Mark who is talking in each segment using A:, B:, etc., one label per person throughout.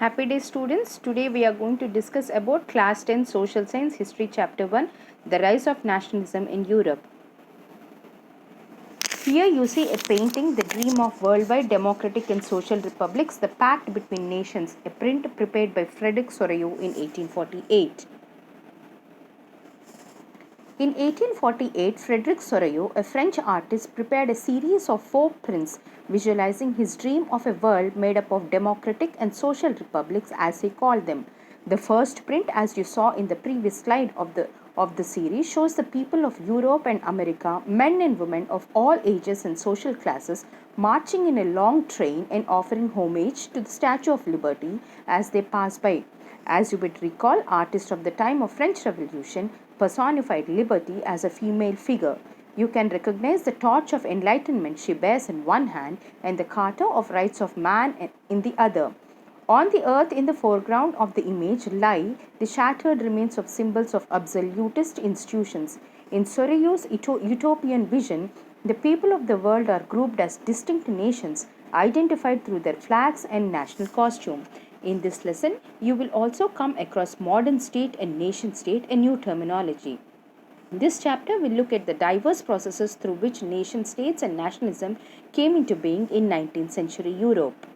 A: Happy day students. Today we are going to discuss about class 10 social science history chapter 1, the rise of nationalism in Europe. Here you see a painting, The Dream of Worldwide Democratic and Social Republics, the Pact Between Nations, a print prepared by Frederick Sorayau in 1848. In 1848, Frederick Sorayau, a French artist, prepared a series of 4 prints visualizing his dream of a world made up of democratic and social republics as he called them. The first print, as you saw in the previous slide of the series, shows the people of Europe and America, men and women of all ages and social classes, marching in a long train and offering homage to the Statue of Liberty as they pass by. As you would recall, artists of the time of French Revolution personified liberty as a female figure. You can recognize the torch of enlightenment she bears in one hand and the Charter of Rights of Man in the other. On the earth, in the foreground of the image, lie the shattered remains of symbols of absolutist institutions. In Sorayau's utopian vision, the people of the world are grouped as distinct nations, identified through their flags and national costume. In this lesson, you will also come across modern state and nation state, a new terminology. This chapter will look at the diverse processes through which nation states and nationalism came into being in 19th century Europe.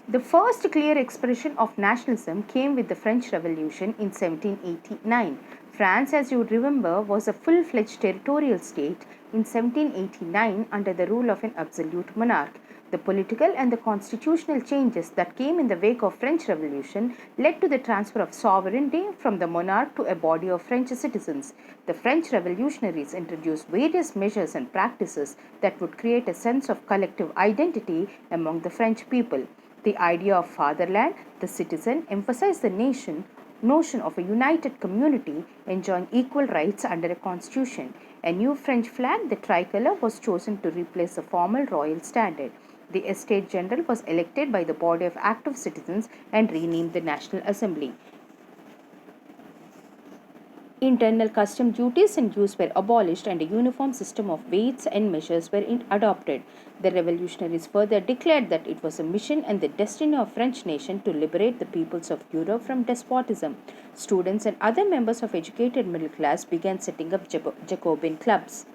A: The first clear expression of nationalism came with the French Revolution in 1789. France, as you remember, was a full-fledged territorial state in 1789 under the rule of an absolute monarch. The political and the constitutional changes that came in the wake of French Revolution led to the transfer of sovereignty from the monarch to a body of French citizens. The French Revolutionaries introduced various measures and practices that would create a sense of collective identity among the French people. The idea of fatherland, the citizen, emphasized the notion of a united community enjoying equal rights under a constitution. A new French flag, the tricolor, was chosen to replace the formal royal standard. The Estates General was elected by the body of active citizens and renamed the National Assembly. Internal custom duties and dues were abolished and a uniform system of weights and measures were adopted. The revolutionaries further declared that it was a mission and the destiny of French nation to liberate the peoples of Europe from despotism. Students and other members of educated middle class began setting up Jacobin clubs.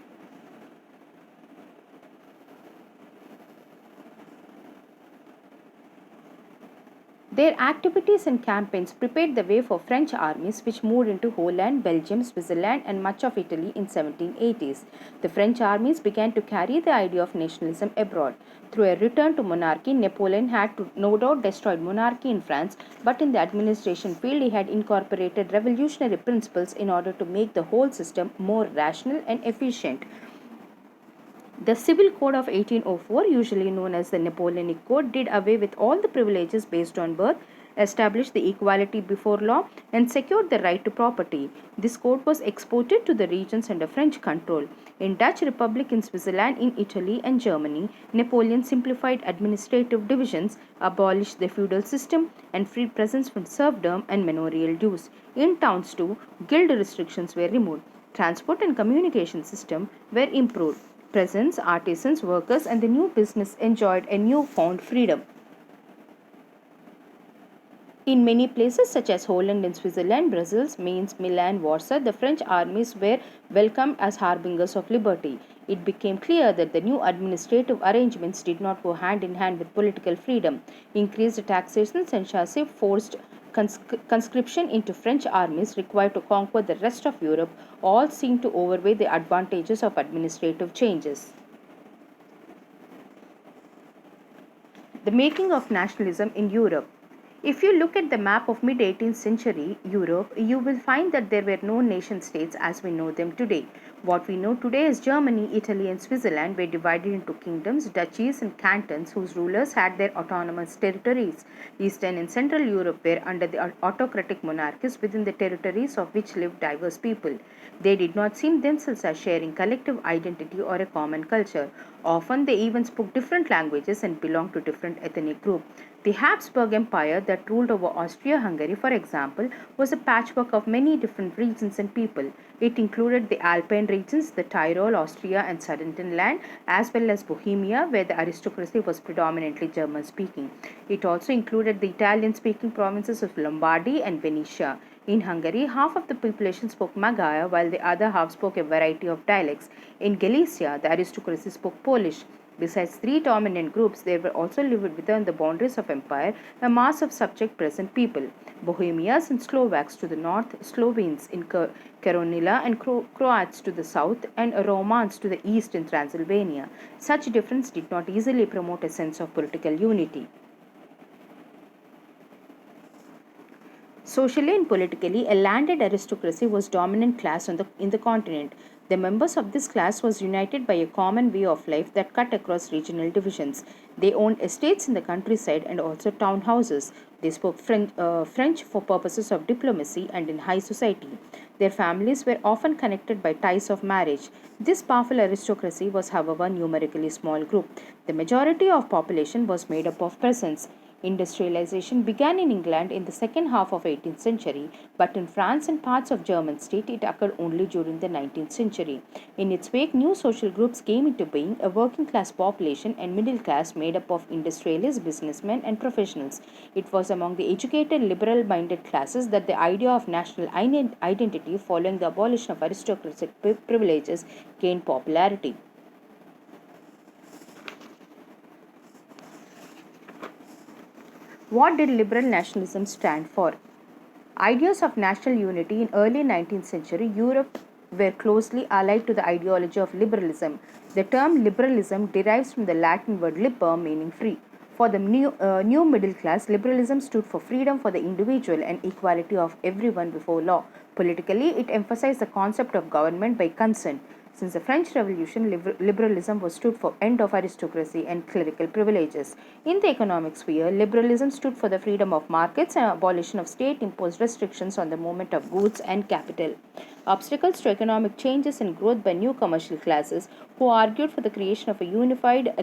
A: Their activities and campaigns prepared the way for French armies which moved into Holland, Belgium, Switzerland and much of Italy in 1780s. The French armies began to carry the idea of nationalism abroad. Through a return to monarchy, Napoleon had no doubt destroyed monarchy in France, but in the administration field he had incorporated revolutionary principles in order to make the whole system more rational and efficient. The Civil Code of 1804, usually known as the Napoleonic Code, did away with all the privileges based on birth, established the equality before law, and secured the right to property. This code was exported to the regions under French control. In Dutch Republic, in Switzerland, in Italy and Germany, Napoleon simplified administrative divisions, abolished the feudal system, and freed peasants from serfdom and manorial dues. In towns too, guild restrictions were removed. Transport and communication system were improved. Peasants, artisans, workers, and the new business enjoyed a newfound freedom. In many places such as Holland and Switzerland, Brussels, Mainz, Milan, Warsaw, the French armies were welcomed as harbingers of liberty. It became clear that the new administrative arrangements did not go hand in hand with political freedom. Increased taxation, censorship, forced conscription into French armies required to conquer the rest of Europe all seemed to outweigh the advantages of administrative changes. The making of nationalism in Europe. If you look at the map of mid-18th century Europe, you will find that there were no nation states as we know them today. What we know today as Germany, Italy and Switzerland were divided into kingdoms, duchies and cantons whose rulers had their autonomous territories. Eastern and Central Europe were under the autocratic monarchies within the territories of which lived diverse people. They did not see themselves as sharing collective identity or a common culture. Often they even spoke different languages and belonged to different ethnic groups. The Habsburg Empire that ruled over Austria-Hungary, for example, was a patchwork of many different regions and people. It included the Alpine regions, the Tyrol, Austria, and Sudetenland, as well as Bohemia, where the aristocracy was predominantly German speaking. It also included the Italian speaking provinces of Lombardy and Venetia. In Hungary, half of the population spoke Magyar, while the other half spoke a variety of dialects. In Galicia, the aristocracy spoke Polish. Besides three dominant groups, there were also lived within the boundaries of empire a mass of subject peasant people. Bohemians and Slovaks to the north, Slovenes in Caronila and Croats to the south, and Romans to the east in Transylvania. Such difference did not easily promote a sense of political unity. Socially and politically, a landed aristocracy was dominant class in the continent. The members of this class was united by a common way of life that cut across regional divisions. They owned estates in the countryside and also town houses. They spoke French for purposes of diplomacy and in high society. Their families were often connected by ties of marriage. This powerful aristocracy was, however, numerically small group. The majority of population was made up of peasants. Industrialization began in England in the second half of 18th century, but in France and parts of German state it occurred only during the 19th century. In its wake, new social groups came into being, a working class population and middle class made up of industrialists, businessmen and professionals. It was among the educated, liberal-minded classes that the idea of national identity following the abolition of aristocratic privileges gained popularity. What did liberal nationalism stand for? Ideas of national unity in early 19th century Europe were closely allied to the ideology of liberalism. The term liberalism derives from the Latin word liber, meaning free. For the new middle class, liberalism stood for freedom for the individual and equality of everyone before law. Politically, it emphasized the concept of government by consent. Since the French Revolution, liberalism was stood for end of aristocracy and clerical privileges. In the economic sphere, liberalism stood for the freedom of markets and abolition of state-imposed restrictions on the movement of goods and capital. Obstacles to economic changes and growth by new commercial classes who argued for the creation of a unified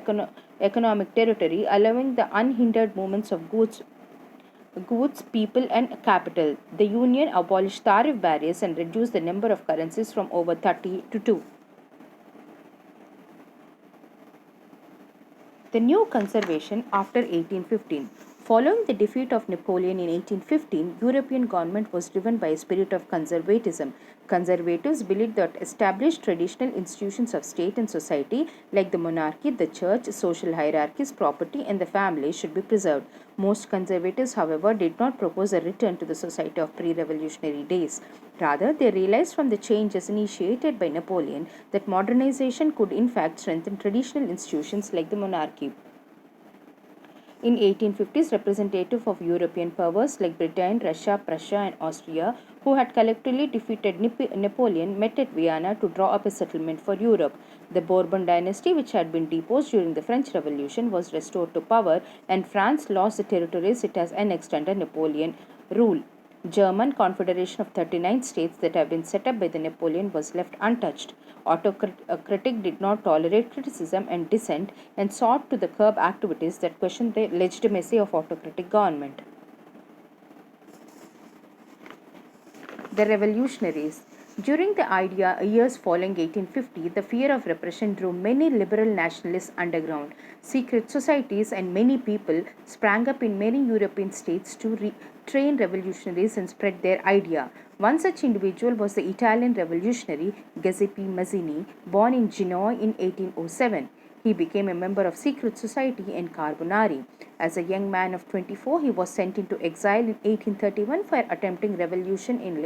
A: economic territory allowing the unhindered movements of goods, people, and capital. The Union abolished tariff barriers and reduced the number of currencies from over 30 to 2. The new conservation after 1815. Following the defeat of Napoleon in 1815, European government was driven by a spirit of conservatism. Conservatives believed that established traditional institutions of state and society like the monarchy, the church, social hierarchies, property and the family should be preserved. Most conservatives, however, did not propose a return to the society of pre-revolutionary days. Rather, they realized from the changes initiated by Napoleon that modernization could in fact strengthen traditional institutions like the monarchy. In 1850s, representatives of European powers like Britain, Russia, Prussia and Austria, who had collectively defeated Napoleon, met at Vienna to draw up a settlement for Europe. The Bourbon dynasty, which had been deposed during the French Revolution, was restored to power and France lost the territories it has annexed under Napoleon rule. German Confederation of 39 states that have been set up by the Napoleon was left untouched. Autocratic did not tolerate criticism and dissent and sought to curb activities that questioned the legitimacy of autocratic government. The Revolutionaries. During the years following 1850, the fear of repression drew many liberal nationalists underground. Secret societies and many people sprang up in many European states to train revolutionaries and spread their idea. One such individual was the Italian revolutionary Giuseppe Mazzini, born in Genoa in 1807. He became a member of secret society in Carbonari. As a young man of 24, he was sent into exile in 1831 for attempting revolution in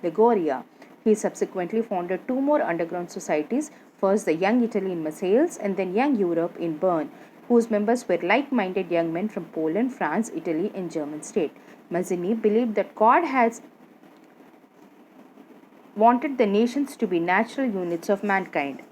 A: Liguria. He subsequently founded two more underground societies, first the Young Italy in Marseilles and then Young Europe in Bern, whose members were like-minded young men from Poland, France, Italy and German state. Mazzini believed that God has wanted the nations to be natural units of mankind.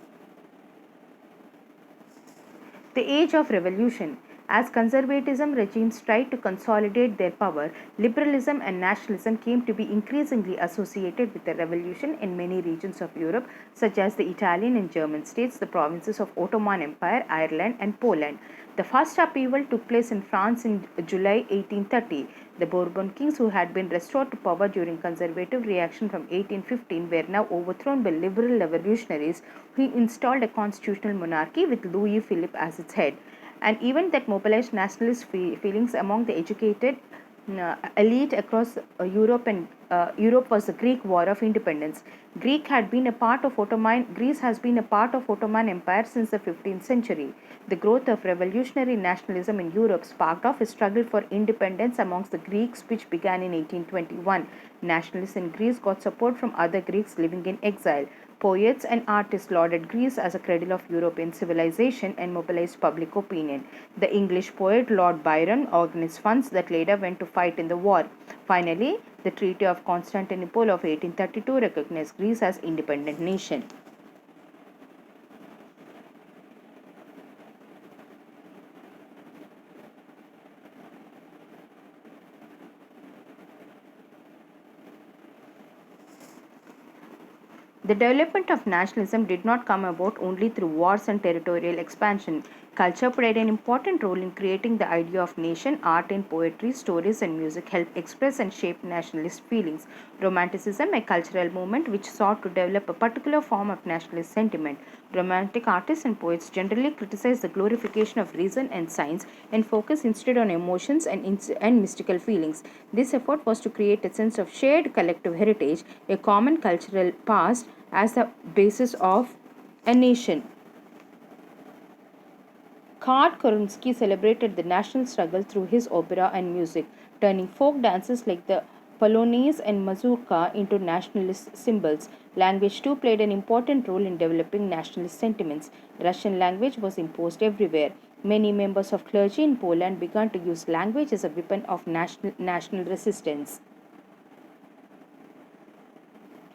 A: The Age of Revolution. As conservatism regimes tried to consolidate their power, liberalism and nationalism came to be increasingly associated with the revolution in many regions of Europe, such as the Italian and German states, the provinces of Ottoman Empire, Ireland, and Poland. The first upheaval took place in France in July 1830. The Bourbon kings, who had been restored to power during conservative reaction from 1815, were now overthrown by liberal revolutionaries who installed a constitutional monarchy with Louis Philippe as its head. An event that mobilized nationalist feelings among the educated elite across Europe was the Greek War of Independence. Greece has been a part of Ottoman Empire since the 15th century. The growth of revolutionary nationalism in Europe sparked off a struggle for independence amongst the Greeks, which began in 1821. Nationalists in Greece got support from other Greeks living in exile. Poets and artists lauded Greece as a cradle of European civilization and mobilized public opinion. The English poet Lord Byron organized funds that later went to fight in the war. Finally, the Treaty of Constantinople of 1832 recognized Greece as independent nation. The development of nationalism did not come about only through wars and territorial expansion. Culture played an important role in creating the idea of nation. Art and poetry, stories, and music helped express and shape nationalist feelings. Romanticism, a cultural movement which sought to develop a particular form of nationalist sentiment. Romantic artists and poets generally criticize the glorification of reason and science and focus instead on emotions and mystical feelings. This effort was to create a sense of shared collective heritage, a common cultural past, as the basis of a nation. Karl Kerensky celebrated the national struggle through his opera and music, turning folk dances like the Polonaise and Mazurka into nationalist symbols. Language too played an important role in developing nationalist sentiments. Russian language was imposed everywhere. Many members of clergy in Poland began to use language as a weapon of national resistance.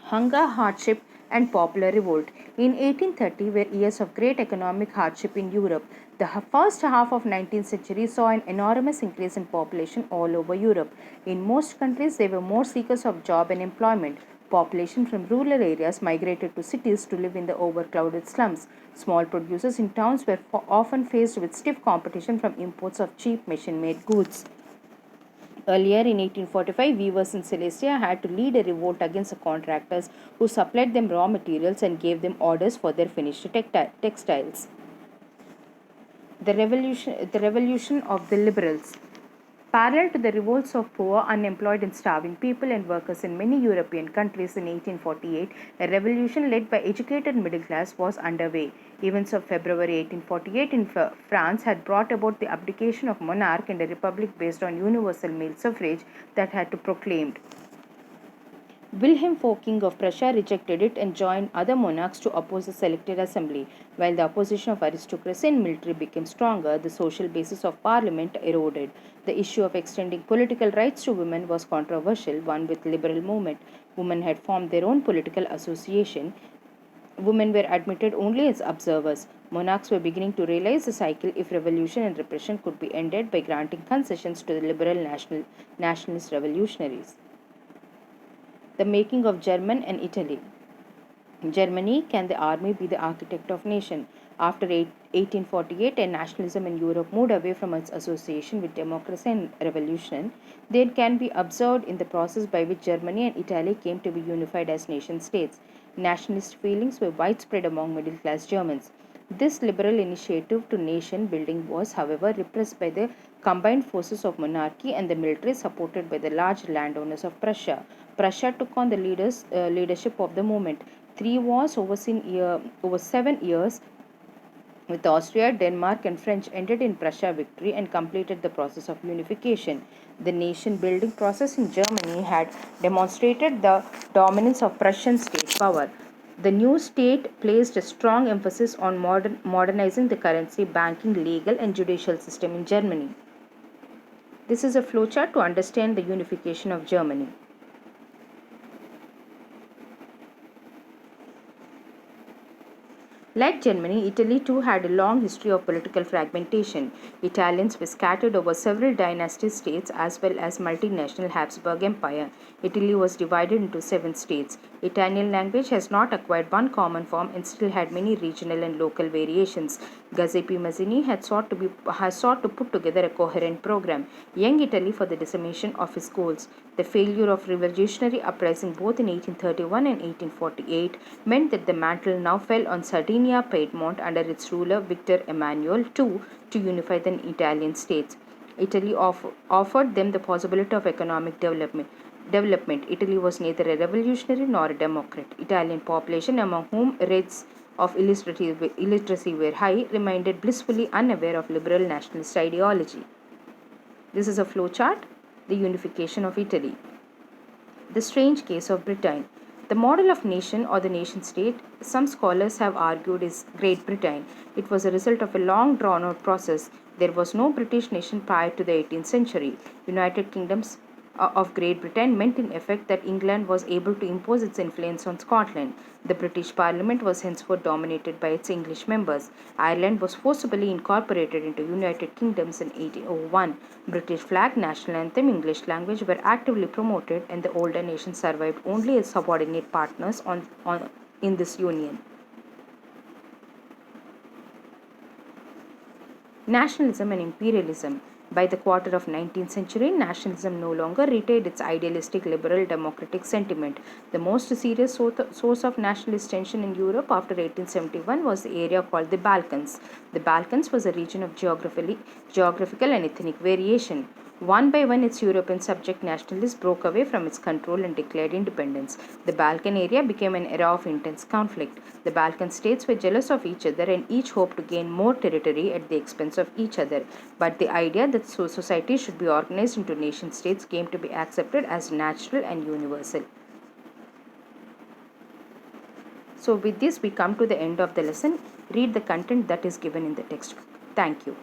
A: Hunger, hardship, and popular revolt. In 1830 were years of great economic hardship in Europe. The first half of 19th century saw an enormous increase in population all over Europe. In most countries, there were more seekers of job and employment. Population from rural areas migrated to cities to live in the overcrowded slums. Small producers in towns were often faced with stiff competition from imports of cheap machine-made goods. Earlier in 1845, weavers in Silesia had to lead a revolt against the contractors who supplied them raw materials and gave them orders for their finished textiles. The revolution of the liberals. Parallel to the revolts of poor, unemployed, and starving people and workers in many European countries in 1848, a revolution led by educated middle class was underway. Events of February 1848 in France had brought about the abdication of monarch and a republic based on universal male suffrage that had to be proclaimed. Wilhelm IV, King of Prussia, rejected it and joined other monarchs to oppose the selected assembly. While the opposition of aristocracy and military became stronger, the social basis of parliament eroded. The issue of extending political rights to women was controversial, one with liberal movement. Women had formed their own political association. Women were admitted only as observers. Monarchs were beginning to realize the cycle if revolution and repression could be ended by granting concessions to the liberal nationalist revolutionaries. The making of German and Italy. Germany, can the army be the architect of nation? After 1848 and nationalism in Europe moved away from its association with democracy and revolution, there can be observed in the process by which Germany and Italy came to be unified as nation states. Nationalist feelings were widespread among middle class Germans. This liberal initiative to nation building was, however, repressed by the combined forces of monarchy and the military supported by the large landowners of Prussia. Prussia took on the leadership of the movement. Three wars over 7 years with Austria, Denmark, and French ended in Prussia victory and completed the process of unification. The nation building process in Germany had demonstrated the dominance of Prussian state power. The new state placed a strong emphasis on modernizing the currency, banking, legal, and judicial system in Germany. This is a flowchart to understand the unification of Germany. Like Germany, Italy too had a long history of political fragmentation. Italians were scattered over several dynasty states as well as multinational Habsburg Empire. Italy was divided into 7 states. Italian language has not acquired one common form and still had many regional and local variations. Giuseppe Mazzini has sought to put together a coherent program, Young Italy for the dissemination of his goals. The failure of revolutionary uprising both in 1831 and 1848 meant that the mantle now fell on Sardinia Piedmont under its ruler Victor Emmanuel II to unify the Italian states. Italy offered them the possibility of economic development. Italy was neither a revolutionary nor a democrat. Italian population, among whom rates of illiteracy were high, remained blissfully unaware of liberal nationalist ideology. This is a flowchart, the unification of Italy. The strange case of Britain. The model of nation or the nation state, some scholars have argued, is Great Britain. It was a result of a long drawn out process. There was no British nation prior to the 18th century. United Kingdoms of Great Britain meant in effect that England was able to impose its influence on Scotland. The British Parliament was henceforth dominated by its English members. Ireland was forcibly incorporated into United Kingdoms in 1801. British flag, national anthem, English language were actively promoted, and the older nations survived only as subordinate partners in this union. Nationalism and imperialism. By the quarter of 19th century, nationalism no longer retained its idealistic liberal democratic sentiment. The most serious source of nationalist tension in Europe after 1871 was the area called the Balkans. The Balkans was a region of geographical and ethnic variation. One by one, its European subject nationalists broke away from its control and declared independence. The Balkan area became an era of intense conflict. The Balkan states were jealous of each other and each hoped to gain more territory at the expense of each other. But the idea that society should be organized into nation states came to be accepted as natural and universal. So, with this, we come to the end of the lesson. Read the content that is given in the textbook. Thank you.